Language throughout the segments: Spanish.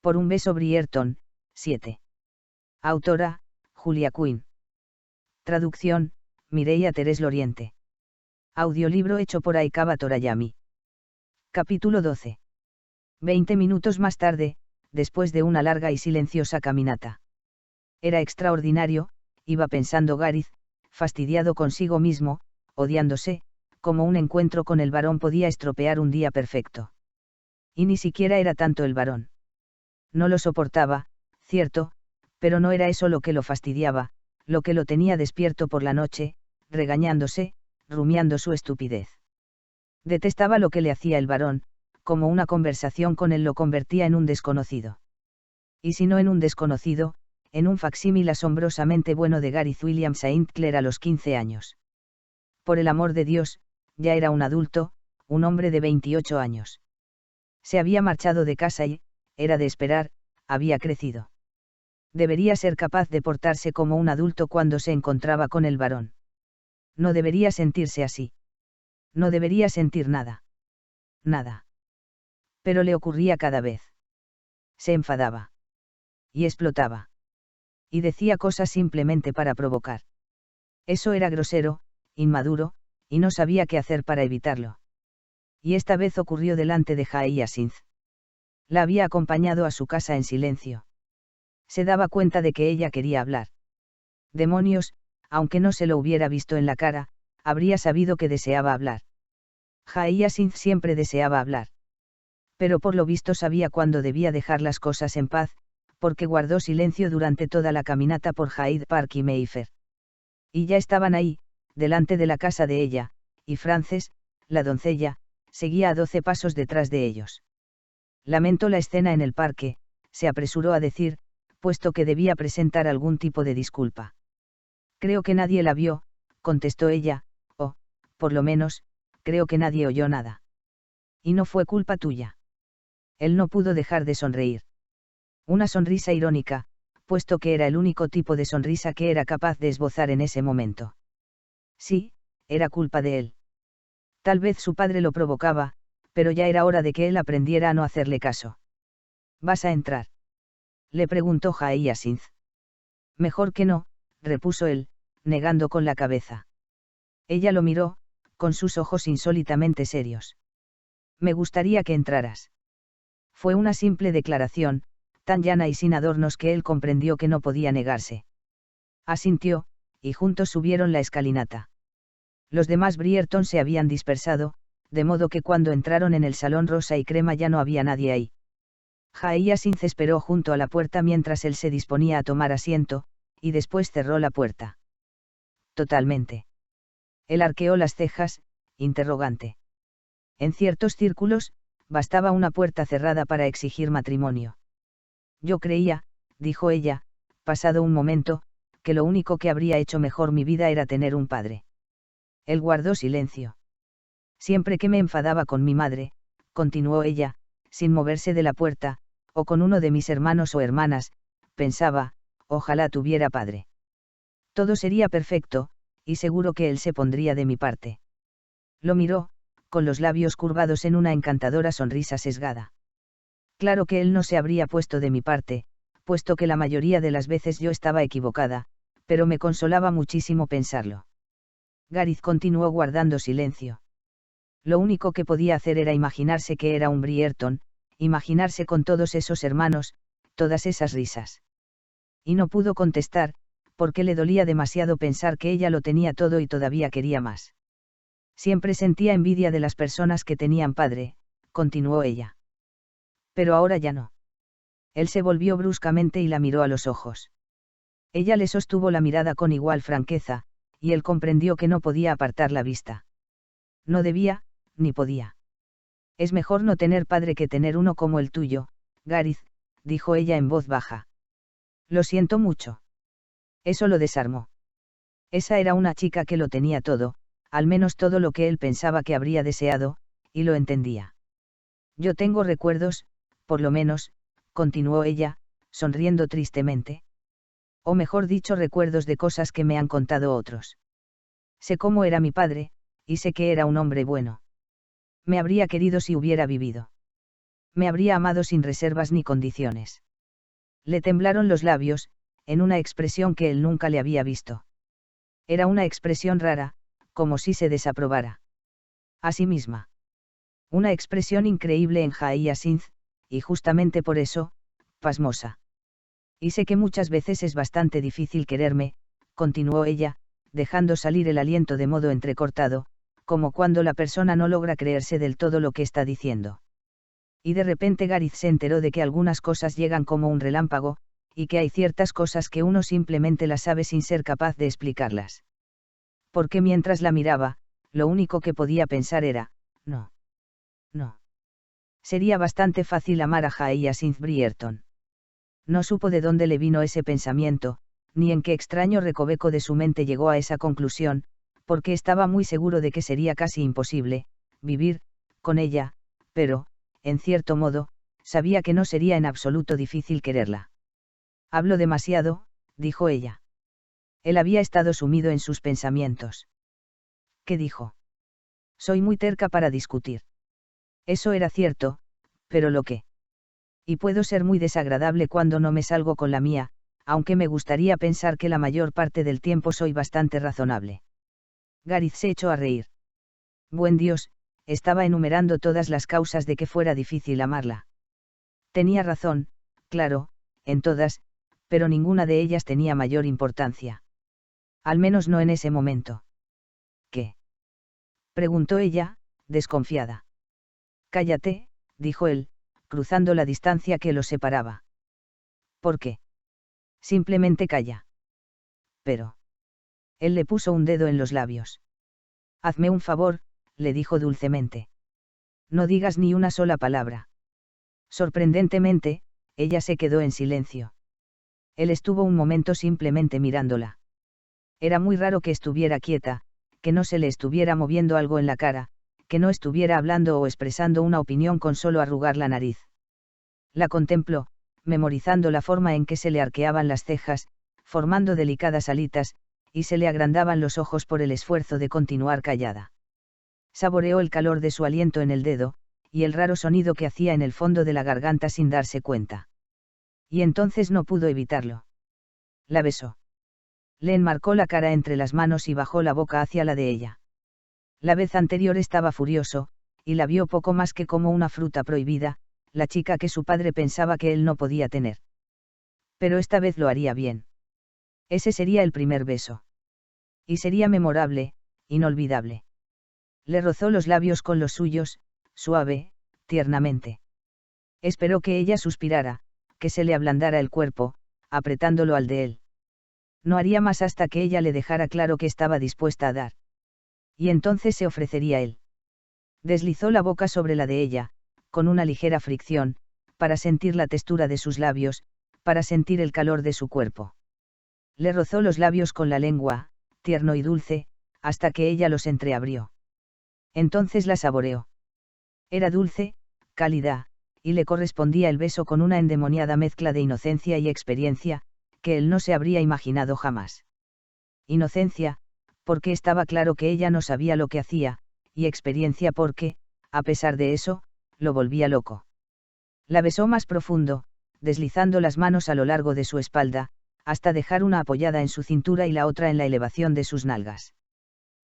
Por un beso Brierton, 7. Autora, Julia Quinn. Traducción, Mireia Terés Loriente. Audiolibro hecho por Aikaba Torayami. Capítulo 12. 20 minutos más tarde, después de una larga y silenciosa caminata. Era extraordinario, iba pensando Gareth, fastidiado consigo mismo, odiándose, como un encuentro con el varón podía estropear un día perfecto. Y ni siquiera era tanto el varón. No lo soportaba, cierto, pero no era eso lo que lo fastidiaba, lo que lo tenía despierto por la noche, regañándose, rumiando su estupidez. Detestaba lo que le hacía el varón, como una conversación con él lo convertía en un desconocido. Y si no en un desconocido, en un facsímil asombrosamente bueno de Gareth William St. Clair a los 15 años. Por el amor de Dios, ya era un adulto, un hombre de 28 años. Se había marchado de casa y, era de esperar, había crecido. Debería ser capaz de portarse como un adulto cuando se encontraba con el varón. No debería sentirse así. No debería sentir nada. Nada. Pero le ocurría cada vez. Se enfadaba. Y explotaba. Y decía cosas simplemente para provocar. Eso era grosero, inmaduro, y no sabía qué hacer para evitarlo. Y esta vez ocurrió delante de Hyacinth. La había acompañado a su casa en silencio. Se daba cuenta de que ella quería hablar. Demonios, aunque no se lo hubiera visto en la cara, habría sabido que deseaba hablar. Hyacinth siempre deseaba hablar. Pero por lo visto sabía cuándo debía dejar las cosas en paz, porque guardó silencio durante toda la caminata por Hyde Park y Mayfair. Y ya estaban ahí, delante de la casa de ella, y Frances, la doncella, seguía a 12 pasos detrás de ellos. Lamento la escena en el parque, se apresuró a decir, puesto que debía presentar algún tipo de disculpa. Creo que nadie la vio, contestó ella, o, por lo menos, creo que nadie oyó nada. Y no fue culpa tuya. Él no pudo dejar de sonreír. Una sonrisa irónica, puesto que era el único tipo de sonrisa que era capaz de esbozar en ese momento. Sí, era culpa de él. Tal vez su padre lo provocaba, pero ya era hora de que él aprendiera a no hacerle caso. ¿Vas a entrar?, le preguntó Hyacinth. Mejor que no, repuso él, negando con la cabeza. Ella lo miró, con sus ojos insólitamente serios. Me gustaría que entraras. Fue una simple declaración, tan llana y sin adornos que él comprendió que no podía negarse. Asintió, y juntos subieron la escalinata. Los demás Brierton se habían dispersado, de modo que cuando entraron en el salón rosa y crema ya no había nadie ahí. Hyacinth esperó junto a la puerta mientras él se disponía a tomar asiento, y después cerró la puerta. Totalmente. Él arqueó las cejas, interrogante. En ciertos círculos, bastaba una puerta cerrada para exigir matrimonio. Yo creía, dijo ella, pasado un momento, que lo único que habría hecho mejor mi vida era tener un padre. Él guardó silencio. Siempre que me enfadaba con mi madre, continuó ella, sin moverse de la puerta, o con uno de mis hermanos o hermanas, pensaba, ojalá tuviera padre. Todo sería perfecto, y seguro que él se pondría de mi parte. Lo miró, con los labios curvados en una encantadora sonrisa sesgada. Claro que él no se habría puesto de mi parte, puesto que la mayoría de las veces yo estaba equivocada, pero me consolaba muchísimo pensarlo. Gareth continuó guardando silencio. Lo único que podía hacer era imaginarse que era un Brierton, imaginarse con todos esos hermanos, todas esas risas. Y no pudo contestar, porque le dolía demasiado pensar que ella lo tenía todo y todavía quería más. Siempre sentía envidia de las personas que tenían padre, continuó ella. Pero ahora ya no. Él se volvió bruscamente y la miró a los ojos. Ella le sostuvo la mirada con igual franqueza, y él comprendió que no podía apartar la vista. No debía, ni podía. Es mejor no tener padre que tener uno como el tuyo, Gareth, dijo ella en voz baja. Lo siento mucho. Eso lo desarmó. Esa era una chica que lo tenía todo, al menos todo lo que él pensaba que habría deseado, y lo entendía. Yo tengo recuerdos, por lo menos, continuó ella, sonriendo tristemente. O mejor dicho, recuerdos de cosas que me han contado otros. Sé cómo era mi padre, y sé que era un hombre bueno. Me habría querido si hubiera vivido. Me habría amado sin reservas ni condiciones. Le temblaron los labios, en una expresión que él nunca le había visto. Era una expresión rara, como si se desaprobara a sí misma. Una expresión increíble en Hyacinth, y justamente por eso, pasmosa. Y sé que muchas veces es bastante difícil quererme, continuó ella, dejando salir el aliento de modo entrecortado, como cuando la persona no logra creerse del todo lo que está diciendo. Y de repente Gareth se enteró de que algunas cosas llegan como un relámpago, y que hay ciertas cosas que uno simplemente las sabe sin ser capaz de explicarlas. Porque mientras la miraba, lo único que podía pensar era, no. No. Sería bastante fácil amar a Hyacinth Brierton. No supo de dónde le vino ese pensamiento, ni en qué extraño recoveco de su mente llegó a esa conclusión, porque estaba muy seguro de que sería casi imposible vivir con ella, pero, en cierto modo, sabía que no sería en absoluto difícil quererla. Hablo demasiado, dijo ella. Él había estado sumido en sus pensamientos. ¿Qué dijo? Soy muy terca para discutir. Eso era cierto, pero lo que. Y puedo ser muy desagradable cuando no me salgo con la mía, aunque me gustaría pensar que la mayor parte del tiempo soy bastante razonable. Gareth se echó a reír. Buen Dios, estaba enumerando todas las causas de que fuera difícil amarla. Tenía razón, claro, en todas, pero ninguna de ellas tenía mayor importancia. Al menos no en ese momento. ¿Qué? Preguntó ella, desconfiada. Cállate, dijo él, cruzando la distancia que los separaba. ¿Por qué? Simplemente calla. Pero. Él le puso un dedo en los labios. Hazme un favor, le dijo dulcemente. No digas ni una sola palabra. Sorprendentemente, ella se quedó en silencio. Él estuvo un momento simplemente mirándola. Era muy raro que estuviera quieta, que no se le estuviera moviendo algo en la cara, que no estuviera hablando o expresando una opinión con solo arrugar la nariz. La contempló, memorizando la forma en que se le arqueaban las cejas, formando delicadas alitas, y se le agrandaban los ojos por el esfuerzo de continuar callada. Saboreó el calor de su aliento en el dedo, y el raro sonido que hacía en el fondo de la garganta sin darse cuenta. Y entonces no pudo evitarlo. La besó. Le enmarcó la cara entre las manos y bajó la boca hacia la de ella. La vez anterior estaba furioso, y la vio poco más que como una fruta prohibida, la chica que su padre pensaba que él no podía tener. Pero esta vez lo haría bien. Ese sería el primer beso. Y sería memorable, inolvidable. Le rozó los labios con los suyos, suave, tiernamente. Esperó que ella suspirara, que se le ablandara el cuerpo, apretándolo al de él. No haría más hasta que ella le dejara claro que estaba dispuesta a dar. Y entonces se ofrecería él. Deslizó la boca sobre la de ella, con una ligera fricción, para sentir la textura de sus labios, para sentir el calor de su cuerpo. Le rozó los labios con la lengua, tierno y dulce, hasta que ella los entreabrió. Entonces la saboreó. Era dulce, cálida, y le correspondía el beso con una endemoniada mezcla de inocencia y experiencia, que él no se habría imaginado jamás. Inocencia, porque estaba claro que ella no sabía lo que hacía, y experiencia porque, a pesar de eso, lo volvía loco. La besó más profundo, deslizando las manos a lo largo de su espalda, hasta dejar una apoyada en su cintura y la otra en la elevación de sus nalgas.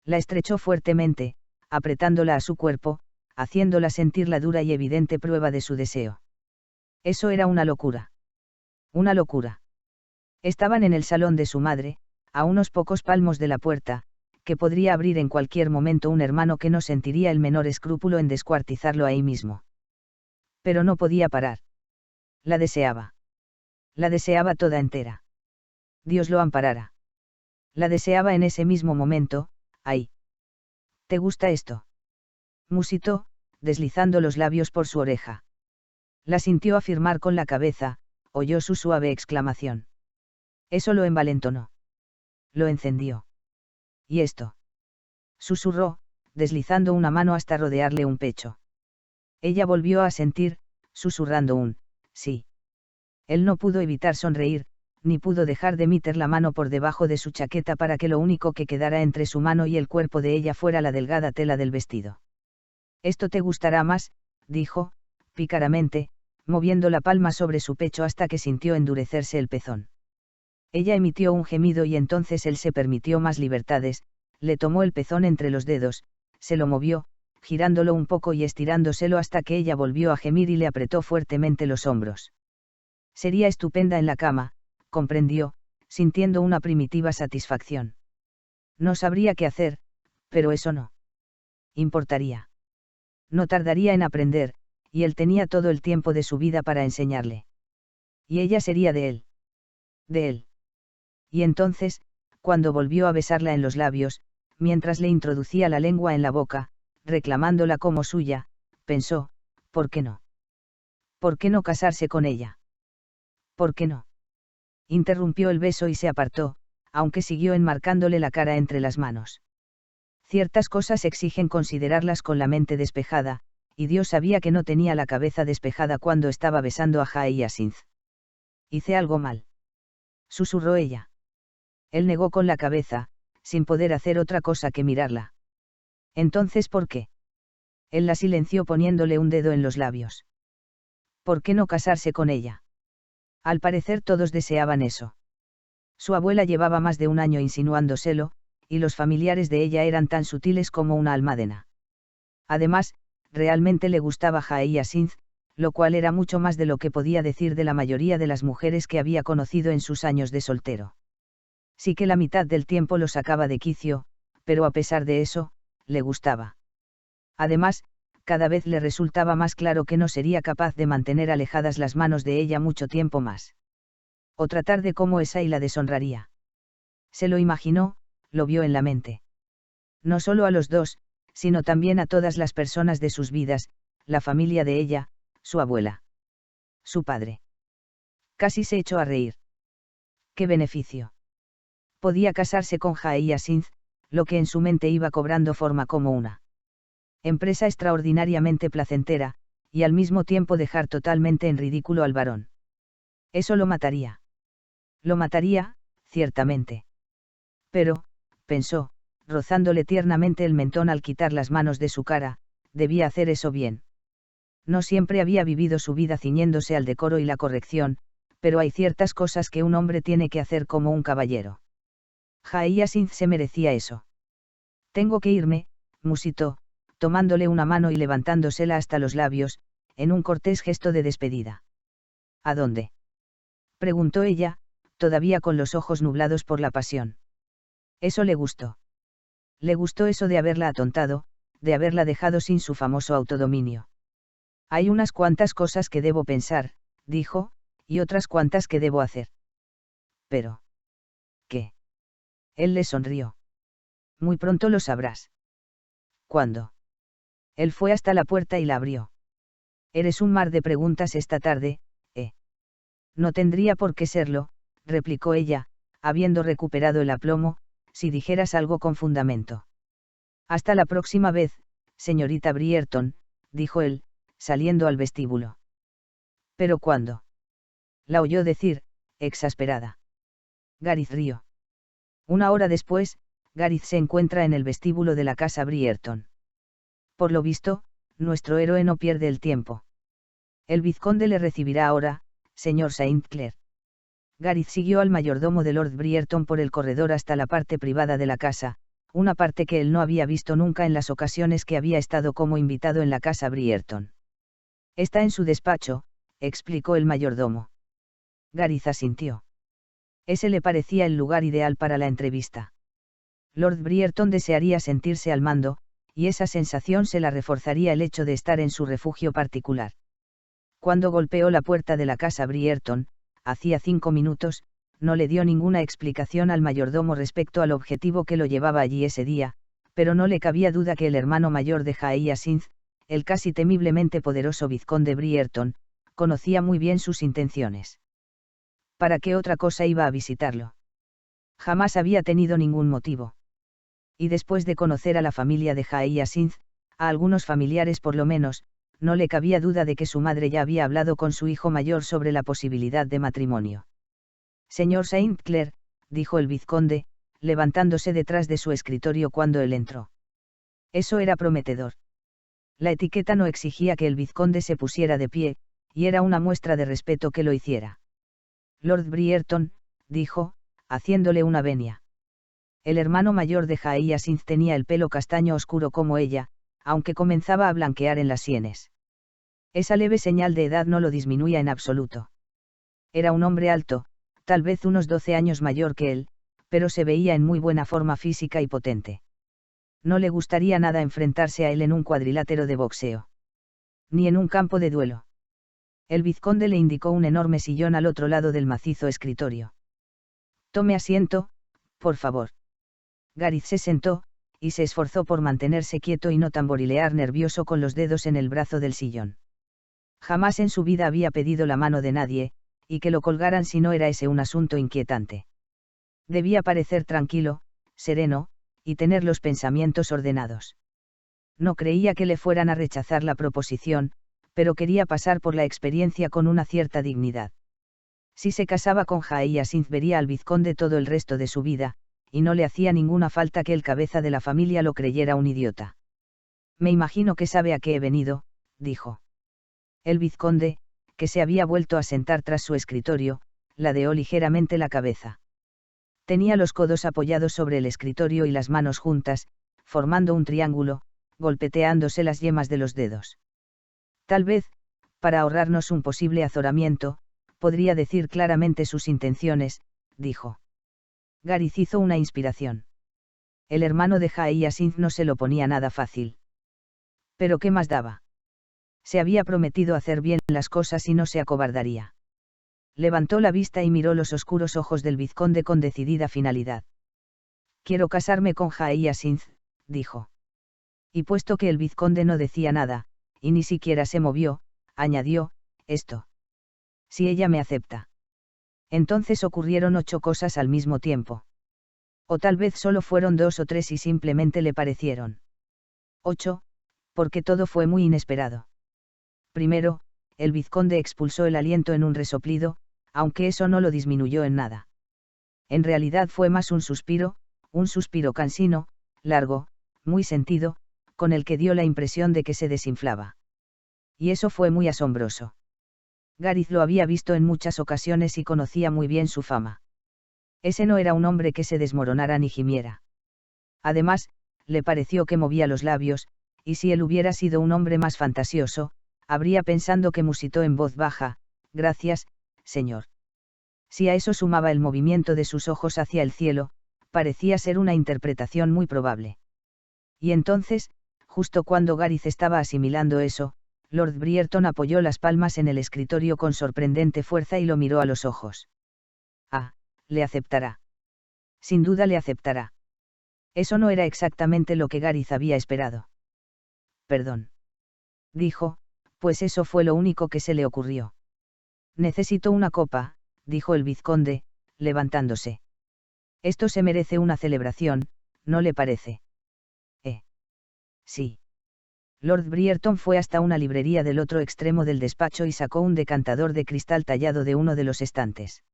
La estrechó fuertemente, apretándola a su cuerpo, haciéndola sentir la dura y evidente prueba de su deseo. Eso era una locura. Una locura. Estaban en el salón de su madre, a unos pocos palmos de la puerta, que podría abrir en cualquier momento un hermano que no sentiría el menor escrúpulo en descuartizarlo ahí mismo. Pero no podía parar. La deseaba. La deseaba toda entera. Dios lo amparara. La deseaba en ese mismo momento, ahí. ¿Te gusta esto? Musitó, deslizando los labios por su oreja. La sintió afirmar con la cabeza, oyó su suave exclamación. Eso lo envalentonó. Lo encendió. ¿Y esto? Susurró, deslizando una mano hasta rodearle un pecho. Ella volvió a sentir, susurrando un sí. Él no pudo evitar sonreír, ni pudo dejar de meter la mano por debajo de su chaqueta para que lo único que quedara entre su mano y el cuerpo de ella fuera la delgada tela del vestido. Esto te gustará más, dijo, pícaramente, moviendo la palma sobre su pecho hasta que sintió endurecerse el pezón. Ella emitió un gemido y entonces él se permitió más libertades, le tomó el pezón entre los dedos, se lo movió, girándolo un poco y estirándoselo hasta que ella volvió a gemir y le apretó fuertemente los hombros. Sería estupenda en la cama, comprendió, sintiendo una primitiva satisfacción. No sabría qué hacer, pero eso no importaría. No tardaría en aprender, y él tenía todo el tiempo de su vida para enseñarle. Y ella sería de él. De él. Y entonces, cuando volvió a besarla en los labios, mientras le introducía la lengua en la boca, reclamándola como suya, pensó, ¿por qué no? ¿Por qué no casarse con ella? ¿Por qué no? Interrumpió el beso y se apartó, aunque siguió enmarcándole la cara entre las manos. Ciertas cosas exigen considerarlas con la mente despejada, y Dios sabía que no tenía la cabeza despejada cuando estaba besando a Hyacinth. Hice algo mal. Susurró ella. Él negó con la cabeza, sin poder hacer otra cosa que mirarla. Entonces, ¿por qué? Él la silenció poniéndole un dedo en los labios. ¿Por qué no casarse con ella? Al parecer todos deseaban eso. Su abuela llevaba más de un año insinuándoselo, y los familiares de ella eran tan sutiles como una almádena. Además, realmente le gustaba Hyacinth, lo cual era mucho más de lo que podía decir de la mayoría de las mujeres que había conocido en sus años de soltero. Sí que la mitad del tiempo lo sacaba de quicio, pero a pesar de eso, le gustaba. Además, cada vez le resultaba más claro que no sería capaz de mantener alejadas las manos de ella mucho tiempo más. Otra tarde como esa y la deshonraría. Se lo imaginó, lo vio en la mente. No solo a los dos, sino también a todas las personas de sus vidas, la familia de ella, su abuela. Su padre. Casi se echó a reír. ¿Qué beneficio? Podía casarse con Hyacinth, lo que en su mente iba cobrando forma como una empresa extraordinariamente placentera, y al mismo tiempo dejar totalmente en ridículo al varón. Eso lo mataría. Lo mataría, ciertamente. Pero, pensó, rozándole tiernamente el mentón al quitar las manos de su cara, debía hacer eso bien. No siempre había vivido su vida ciñéndose al decoro y la corrección, pero hay ciertas cosas que un hombre tiene que hacer como un caballero. Hyacinth se merecía eso. Tengo que irme, musitó, tomándole una mano y levantándosela hasta los labios, en un cortés gesto de despedida. ¿A dónde? Preguntó ella, todavía con los ojos nublados por la pasión. Eso le gustó. Le gustó eso de haberla atontado, de haberla dejado sin su famoso autodominio. Hay unas cuantas cosas que debo pensar, dijo, y otras cuantas que debo hacer. Pero. ¿Qué? Él le sonrió. Muy pronto lo sabrás. ¿Cuándo? Él fue hasta la puerta y la abrió. Eres un mar de preguntas esta tarde, ¿eh? No tendría por qué serlo, replicó ella, habiendo recuperado el aplomo, si dijeras algo con fundamento. Hasta la próxima vez, señorita Brierton, dijo él, saliendo al vestíbulo. ¿Pero cuándo? La oyó decir, exasperada. Gareth rió. Una hora después, Gareth se encuentra en el vestíbulo de la casa Brierton. Por lo visto, nuestro héroe no pierde el tiempo. El vizconde le recibirá ahora, señor Saint Clair. Gareth siguió al mayordomo de Lord Brierton por el corredor hasta la parte privada de la casa, una parte que él no había visto nunca en las ocasiones que había estado como invitado en la casa Brierton. Está en su despacho, explicó el mayordomo. Gareth asintió. Ese le parecía el lugar ideal para la entrevista. Lord Brierton desearía sentirse al mando, y esa sensación se la reforzaría el hecho de estar en su refugio particular. Cuando golpeó la puerta de la casa Brierton, hacía 5 minutos, no le dio ninguna explicación al mayordomo respecto al objetivo que lo llevaba allí ese día, pero no le cabía duda que el hermano mayor de Hyacinth, el casi temiblemente poderoso vizconde Brierton, conocía muy bien sus intenciones. ¿Para qué otra cosa iba a visitarlo? Jamás había tenido ningún motivo. Y después de conocer a la familia de Hyacinth, a algunos familiares por lo menos, no le cabía duda de que su madre ya había hablado con su hijo mayor sobre la posibilidad de matrimonio. Señor Saint Clair, dijo el vizconde, levantándose detrás de su escritorio cuando él entró. Eso era prometedor. La etiqueta no exigía que el vizconde se pusiera de pie, y era una muestra de respeto que lo hiciera. Lord Brierton, dijo, haciéndole una venia. El hermano mayor de Hyacinth tenía el pelo castaño oscuro como ella, aunque comenzaba a blanquear en las sienes. Esa leve señal de edad no lo disminuía en absoluto. Era un hombre alto, tal vez unos 12 años mayor que él, pero se veía en muy buena forma física y potente. No le gustaría nada enfrentarse a él en un cuadrilátero de boxeo. Ni en un campo de duelo. El vizconde le indicó un enorme sillón al otro lado del macizo escritorio. Tome asiento, por favor. Gareth se sentó, y se esforzó por mantenerse quieto y no tamborilear nervioso con los dedos en el brazo del sillón. Jamás en su vida había pedido la mano de nadie, y que lo colgaran si no era ese un asunto inquietante. Debía parecer tranquilo, sereno, y tener los pensamientos ordenados. No creía que le fueran a rechazar la proposición, pero quería pasar por la experiencia con una cierta dignidad. Si se casaba con Hyacinth vería al vizconde todo el resto de su vida, y no le hacía ninguna falta que el cabeza de la familia lo creyera un idiota. Me imagino que sabe a qué he venido, dijo. El vizconde, que se había vuelto a sentar tras su escritorio, ladeó ligeramente la cabeza. Tenía los codos apoyados sobre el escritorio y las manos juntas, formando un triángulo, golpeteándose las yemas de los dedos. Tal vez, para ahorrarnos un posible azoramiento, podría decir claramente sus intenciones, dijo. Gareth hizo una inspiración. El hermano de Hyacinth no se lo ponía nada fácil. Pero ¿qué más daba? Se había prometido hacer bien las cosas y no se acobardaría. Levantó la vista y miró los oscuros ojos del vizconde con decidida finalidad. Quiero casarme con Hyacinth, dijo. Y puesto que el vizconde no decía nada, y ni siquiera se movió, añadió, esto. Si ella me acepta. Entonces ocurrieron 8 cosas al mismo tiempo. O tal vez solo fueron 2 o 3 y simplemente le parecieron 8, porque todo fue muy inesperado. Primero, el vizconde expulsó el aliento en un resoplido, aunque eso no lo disminuyó en nada. En realidad fue más un suspiro cansino, largo, muy sentido, con el que dio la impresión de que se desinflaba. Y eso fue muy asombroso. Gareth lo había visto en muchas ocasiones y conocía muy bien su fama. Ese no era un hombre que se desmoronara ni gimiera. Además, le pareció que movía los labios, y si él hubiera sido un hombre más fantasioso, habría pensado que musitó en voz baja, gracias, señor. Si a eso sumaba el movimiento de sus ojos hacia el cielo, parecía ser una interpretación muy probable. Y entonces, justo cuando Gareth estaba asimilando eso, Lord Brierton apoyó las palmas en el escritorio con sorprendente fuerza y lo miró a los ojos. Ah, le aceptará. Sin duda le aceptará. Eso no era exactamente lo que Gareth había esperado. Perdón. Dijo, pues eso fue lo único que se le ocurrió. Necesito una copa, dijo el vizconde, levantándose. Esto se merece una celebración, ¿no le parece? Sí. Lord Brierton fue hasta una librería del otro extremo del despacho y sacó un decantador de cristal tallado de uno de los estantes.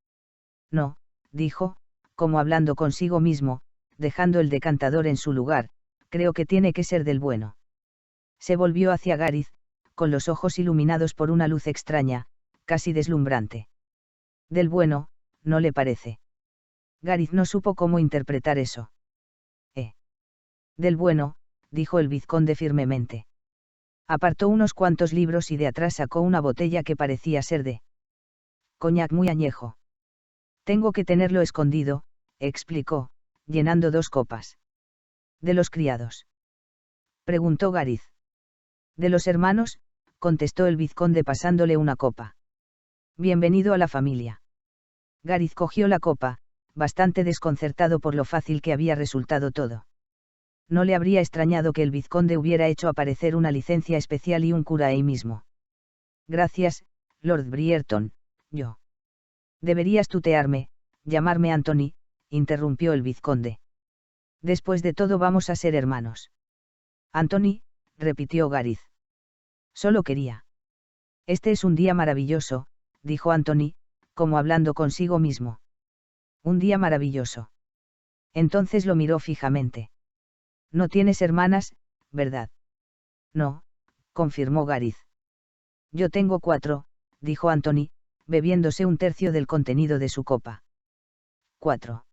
No, dijo, como hablando consigo mismo, dejando el decantador en su lugar, creo que tiene que ser del bueno. Se volvió hacia Gareth, con los ojos iluminados por una luz extraña, casi deslumbrante. Del bueno, ¿no le parece? Gareth no supo cómo interpretar eso. Del bueno, dijo el vizconde firmemente. Apartó unos cuantos libros y de atrás sacó una botella que parecía ser de coñac muy añejo. Tengo que tenerlo escondido, explicó, llenando 2 copas. ¿De los criados? Preguntó Gareth. De los hermanos, contestó el vizconde pasándole una copa. Bienvenido a la familia. Gareth cogió la copa, bastante desconcertado por lo fácil que había resultado todo. No le habría extrañado que el vizconde hubiera hecho aparecer una licencia especial y un cura ahí mismo. Gracias, Lord Brierton, yo. Deberías tutearme, llamarme Anthony, interrumpió el vizconde. Después de todo vamos a ser hermanos. Anthony, repitió Gareth. Solo quería. Este es un día maravilloso, dijo Anthony, como hablando consigo mismo. Un día maravilloso. Entonces lo miró fijamente. No tienes hermanas, ¿verdad? No, confirmó Gareth. Yo tengo 4, dijo Anthony, bebiéndose un tercio del contenido de su copa. 4.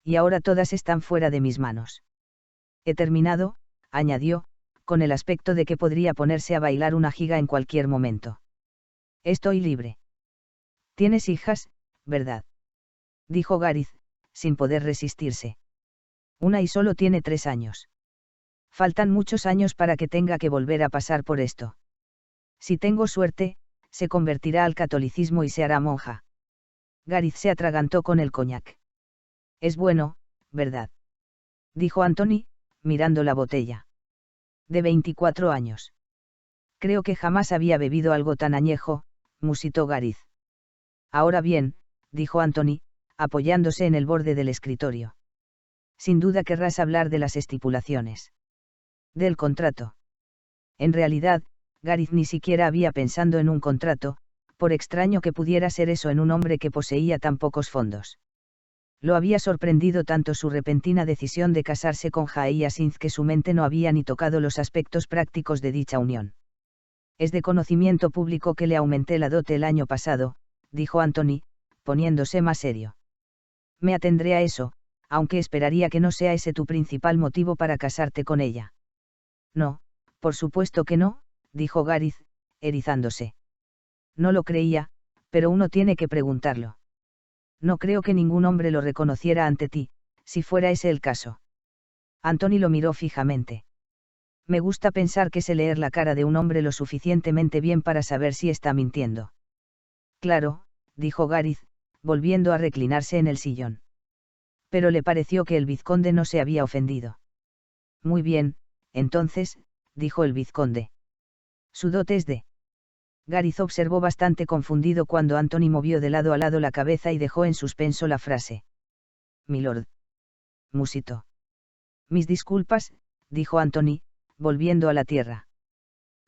Y ahora todas están fuera de mis manos. He terminado, añadió, con el aspecto de que podría ponerse a bailar una giga en cualquier momento. Estoy libre. Tienes hijas, ¿verdad? Dijo Gareth, sin poder resistirse. Una y solo tiene 3 años. Faltan muchos años para que tenga que volver a pasar por esto. Si tengo suerte, se convertirá al catolicismo y se hará monja. Gareth se atragantó con el coñac. Es bueno, ¿verdad? Dijo Anthony, mirando la botella. De 24 años. Creo que jamás había bebido algo tan añejo, musitó Gareth. Ahora bien, dijo Anthony, apoyándose en el borde del escritorio. Sin duda querrás hablar de las estipulaciones. Del contrato. En realidad, Gareth ni siquiera había pensado en un contrato, por extraño que pudiera ser eso en un hombre que poseía tan pocos fondos. Lo había sorprendido tanto su repentina decisión de casarse con Jaia Singh que su mente no había ni tocado los aspectos prácticos de dicha unión. Es de conocimiento público que le aumenté la dote el año pasado, dijo Anthony, poniéndose más serio. Me atendré a eso, aunque esperaría que no sea ese tu principal motivo para casarte con ella. No, por supuesto que no, dijo Gareth, erizándose. No lo creía, pero uno tiene que preguntarlo. No creo que ningún hombre lo reconociera ante ti, si fuera ese el caso. Anthony lo miró fijamente. Me gusta pensar que sé leer la cara de un hombre lo suficientemente bien para saber si está mintiendo. Claro, dijo Gareth, volviendo a reclinarse en el sillón. Pero le pareció que el vizconde no se había ofendido. Muy bien, entonces, dijo el vizconde. Su dote es de. Gareth observó bastante confundido cuando Anthony movió de lado a lado la cabeza y dejó en suspenso la frase. Milord. Musitó. Mis disculpas, dijo Anthony, volviendo a la tierra.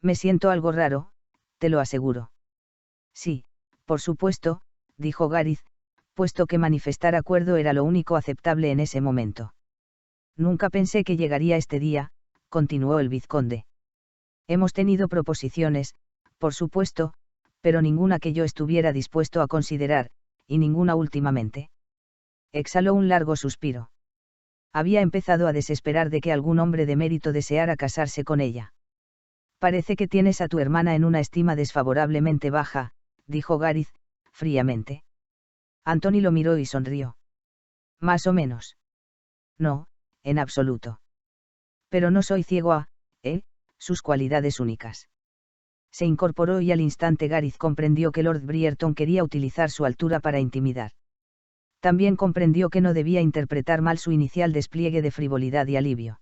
Me siento algo raro, te lo aseguro. Sí, por supuesto, dijo Gareth, puesto que manifestar acuerdo era lo único aceptable en ese momento. Nunca pensé que llegaría este día, continuó el vizconde. Hemos tenido proposiciones, por supuesto, pero ninguna que yo estuviera dispuesto a considerar, y ninguna últimamente. Exhaló un largo suspiro. Había empezado a desesperar de que algún hombre de mérito deseara casarse con ella. Parece que tienes a tu hermana en una estima desfavorablemente baja, dijo Gareth, fríamente. Anthony lo miró y sonrió. Más o menos. No, en absoluto. Pero no soy ciego a, sus cualidades únicas. Se incorporó y al instante Gareth comprendió que Lord Brierton quería utilizar su altura para intimidar. También comprendió que no debía interpretar mal su inicial despliegue de frivolidad y alivio.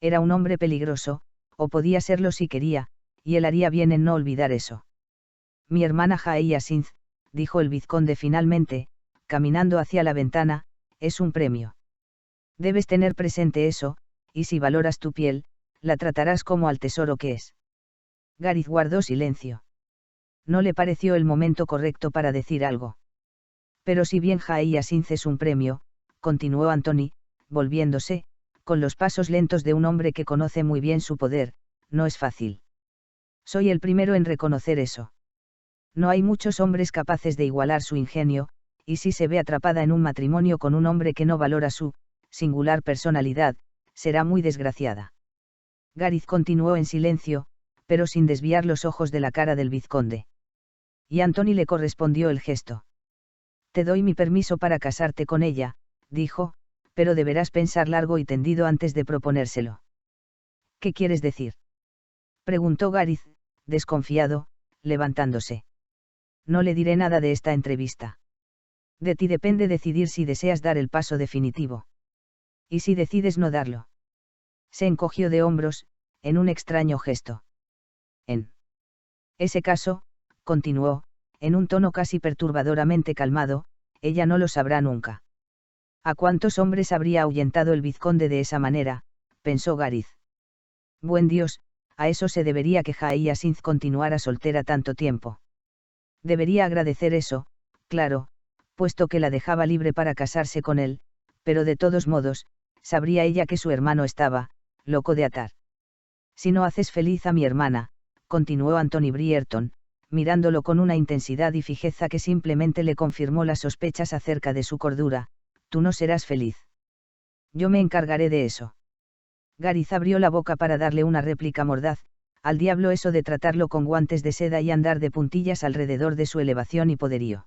Era un hombre peligroso, o podía serlo si quería, y él haría bien en no olvidar eso. Mi hermana Jaia Singh, dijo el vizconde finalmente, caminando hacia la ventana, es un premio. Debes tener presente eso, y si valoras tu piel, la tratarás como al tesoro que es. Gareth guardó silencio. No le pareció el momento correcto para decir algo. Pero si bien Jaia Singh es un premio, continuó Anthony, volviéndose, con los pasos lentos de un hombre que conoce muy bien su poder, no es fácil. Soy el primero en reconocer eso. No hay muchos hombres capaces de igualar su ingenio, y si se ve atrapada en un matrimonio con un hombre que no valora su singular personalidad, será muy desgraciada. Gareth continuó en silencio, pero sin desviar los ojos de la cara del vizconde. Y Anthony le correspondió el gesto. Te doy mi permiso para casarte con ella, dijo, pero deberás pensar largo y tendido antes de proponérselo. ¿Qué quieres decir? Preguntó Gareth, desconfiado, levantándose. No le diré nada de esta entrevista. De ti depende decidir si deseas dar el paso definitivo. ¿Y si decides no darlo? Se encogió de hombros, en un extraño gesto. En ese caso, continuó, en un tono casi perturbadoramente calmado, ella no lo sabrá nunca. ¿A cuántos hombres habría ahuyentado el vizconde de esa manera?, pensó Gareth. Buen Dios, a eso se debería que Jaia Singh continuara soltera tanto tiempo. Debería agradecer eso, claro, puesto que la dejaba libre para casarse con él, pero de todos modos, sabría ella que su hermano estaba, loco de atar. Si no haces feliz a mi hermana, continuó Anthony Brierton, mirándolo con una intensidad y fijeza que simplemente le confirmó las sospechas acerca de su cordura, tú no serás feliz. Yo me encargaré de eso. Gareth abrió la boca para darle una réplica mordaz, al diablo eso de tratarlo con guantes de seda y andar de puntillas alrededor de su elevación y poderío.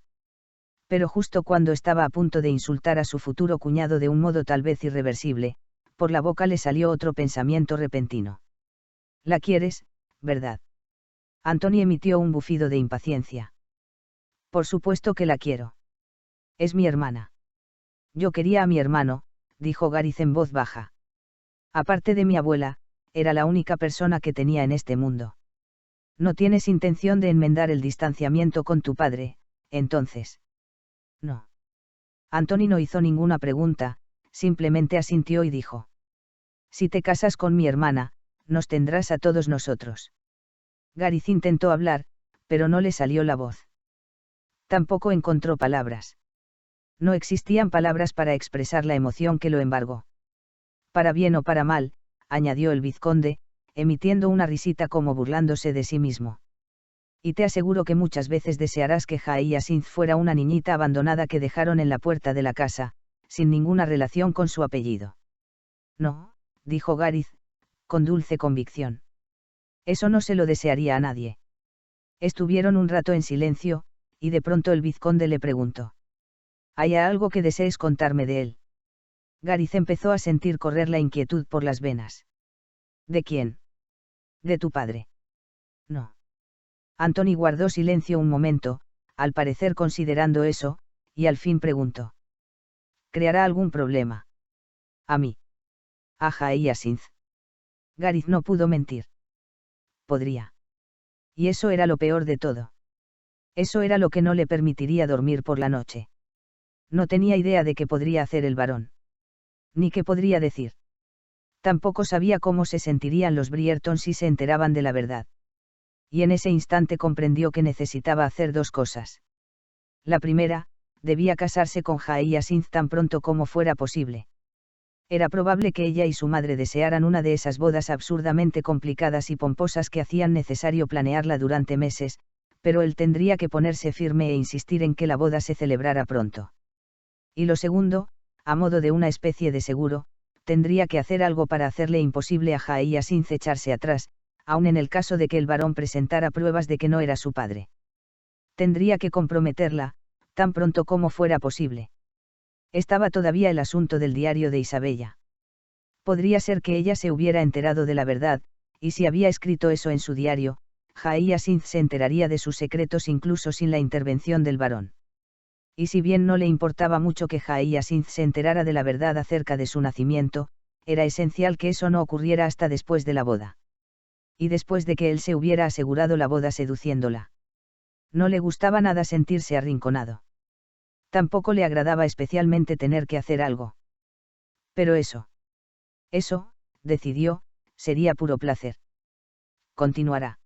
Pero justo cuando estaba a punto de insultar a su futuro cuñado de un modo tal vez irreversible, por la boca le salió otro pensamiento repentino. La quieres, ¿verdad? Anthony emitió un bufido de impaciencia. Por supuesto que la quiero. Es mi hermana. Yo quería a mi hermano, dijo Gareth en voz baja. Aparte de mi abuela, era la única persona que tenía en este mundo. No tienes intención de enmendar el distanciamiento con tu padre, entonces. No. Anthony no hizo ninguna pregunta, simplemente asintió y dijo. Si te casas con mi hermana, nos tendrás a todos nosotros. Gareth intentó hablar, pero no le salió la voz. Tampoco encontró palabras. No existían palabras para expresar la emoción que lo embargó. Para bien o para mal, añadió el vizconde, emitiendo una risita como burlándose de sí mismo. Y te aseguro que muchas veces desearás que Hyacinth fuera una niñita abandonada que dejaron en la puerta de la casa, sin ninguna relación con su apellido. No, dijo Gareth, con dulce convicción. Eso no se lo desearía a nadie. Estuvieron un rato en silencio, y de pronto el vizconde le preguntó. ¿Hay algo que desees contarme de él? Gareth empezó a sentir correr la inquietud por las venas. ¿De quién? De tu padre. No. Anthony guardó silencio un momento, al parecer considerando eso, y al fin preguntó. ¿Creará algún problema? A mí. A Hyacinth. Gareth no pudo mentir. Podría. Y eso era lo peor de todo. Eso era lo que no le permitiría dormir por la noche. No tenía idea de qué podría hacer el varón. Ni qué podría decir. Tampoco sabía cómo se sentirían los Brierton si se enteraban de la verdad. Y en ese instante comprendió que necesitaba hacer dos cosas. La primera, debía casarse con Hyacinth tan pronto como fuera posible. Era probable que ella y su madre desearan una de esas bodas absurdamente complicadas y pomposas que hacían necesario planearla durante meses, pero él tendría que ponerse firme e insistir en que la boda se celebrara pronto. Y lo segundo, a modo de una especie de seguro, tendría que hacer algo para hacerle imposible a Hyacinth echarse atrás, aun en el caso de que el varón presentara pruebas de que no era su padre. Tendría que comprometerla, tan pronto como fuera posible. Estaba todavía el asunto del diario de Isabella. Podría ser que ella se hubiera enterado de la verdad, y si había escrito eso en su diario, Hyacinth se enteraría de sus secretos incluso sin la intervención del varón. Y si bien no le importaba mucho que Hyacinth se enterara de la verdad acerca de su nacimiento, era esencial que eso no ocurriera hasta después de la boda. Y después de que él se hubiera asegurado la boda seduciéndola. No le gustaba nada sentirse arrinconado. Tampoco le agradaba especialmente tener que hacer algo. Pero eso, decidió, sería puro placer. Continuará.